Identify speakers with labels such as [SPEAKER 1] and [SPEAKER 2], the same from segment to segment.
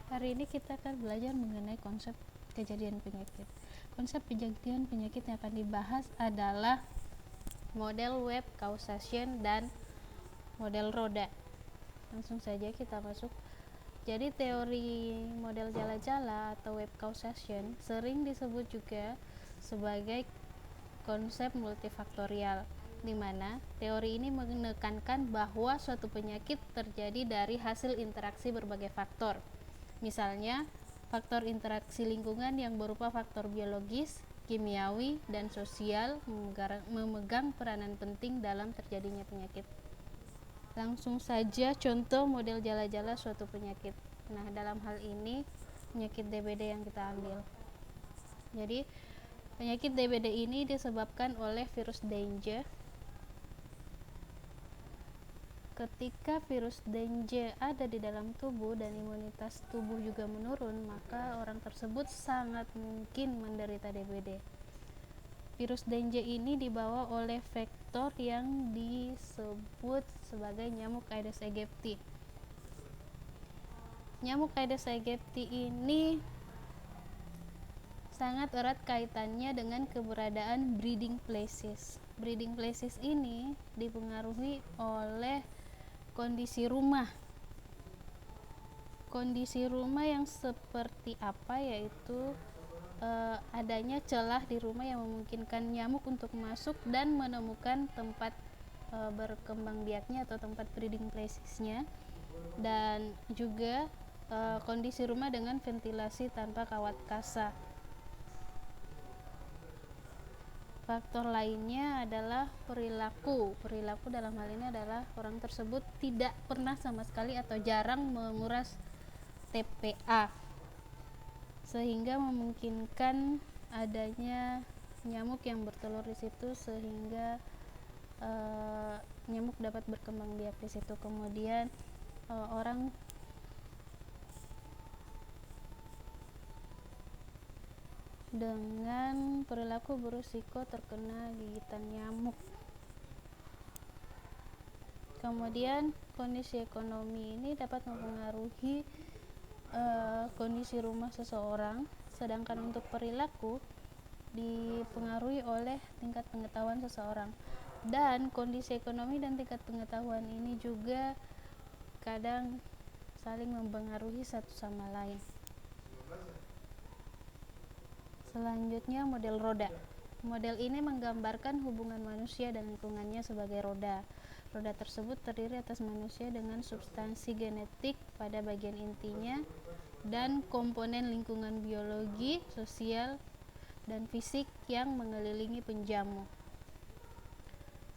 [SPEAKER 1] Hari ini kita akan belajar mengenai konsep kejadian penyakit. Konsep kejadian penyakit yang akan dibahas adalah model web causation dan model roda. Langsung saja kita masuk. Jadi teori model jala-jala atau web causation sering disebut juga sebagai konsep multifaktorial, di mana teori ini menekankan bahwa suatu penyakit terjadi dari hasil interaksi berbagai faktor. Misalnya, faktor interaksi lingkungan yang berupa faktor biologis, kimiawi, dan sosial memegang peranan penting dalam terjadinya penyakit. Langsung saja contoh model jala-jala suatu penyakit. Nah, dalam hal ini penyakit DBD yang kita ambil. Jadi, penyakit DBD ini disebabkan oleh virus Dengue. Ketika virus Dengue ada di dalam tubuh dan imunitas tubuh juga menurun, maka orang tersebut sangat mungkin menderita DBD. Virus Dengue ini dibawa oleh vektor yang disebut sebagai nyamuk Aedes aegypti. Nyamuk Aedes aegypti ini sangat erat kaitannya dengan keberadaan breeding places. Breeding places ini dipengaruhi oleh kondisi rumah. Kondisi rumah yang seperti apa, yaitu adanya celah di rumah yang memungkinkan nyamuk untuk masuk dan menemukan tempat berkembang biaknya atau tempat breeding placesnya, dan juga kondisi rumah dengan ventilasi tanpa kawat kasa. Faktor lainnya adalah perilaku. Perilaku dalam hal ini adalah orang tersebut tidak pernah sama sekali atau jarang menguras TPA, sehingga memungkinkan adanya nyamuk yang bertelur di situ, sehingga nyamuk dapat berkembang biak di situ. Kemudian orang dengan perilaku berisiko terkena gigitan nyamuk. Kemudian kondisi ekonomi ini dapat mempengaruhi kondisi rumah seseorang, sedangkan untuk perilaku dipengaruhi oleh tingkat pengetahuan seseorang. Dan kondisi ekonomi dan tingkat pengetahuan ini juga kadang saling mempengaruhi satu sama lain. Selanjutnya, model roda. Model ini menggambarkan hubungan manusia dan lingkungannya sebagai roda. Roda tersebut terdiri atas manusia dengan substansi genetik pada bagian intinya dan komponen lingkungan biologi, sosial, dan fisik yang mengelilingi penjamu.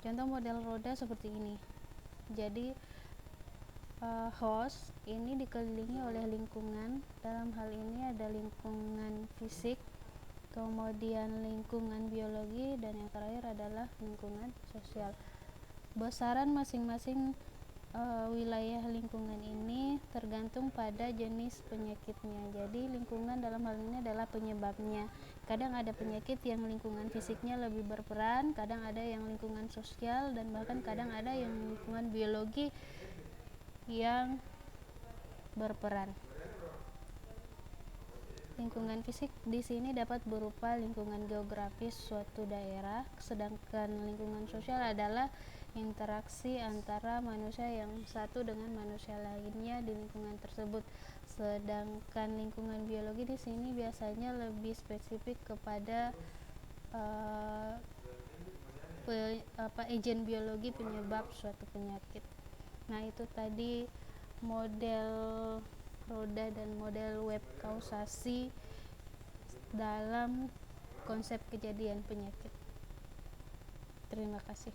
[SPEAKER 1] Contoh model roda seperti ini. Jadi host ini dikelilingi oleh lingkungan. Dalam hal ini ada lingkungan fisik, kemudian lingkungan biologi, dan yang terakhir adalah lingkungan sosial. Besaran masing-masing wilayah lingkungan ini tergantung pada jenis penyakitnya. Jadi lingkungan dalam hal ini adalah penyebabnya. Kadang ada penyakit yang lingkungan fisiknya lebih berperan, kadang ada yang lingkungan sosial, dan bahkan kadang ada yang lingkungan biologi yang berperan. Lingkungan fisik di sini dapat berupa lingkungan geografis suatu daerah, sedangkan lingkungan sosial adalah interaksi antara manusia yang satu dengan manusia lainnya di lingkungan tersebut. Sedangkan lingkungan biologi di sini biasanya lebih spesifik kepada agen biologi penyebab suatu penyakit. Nah, itu tadi model roda dan model web kausasi dalam konsep kejadian penyakit. Terima kasih.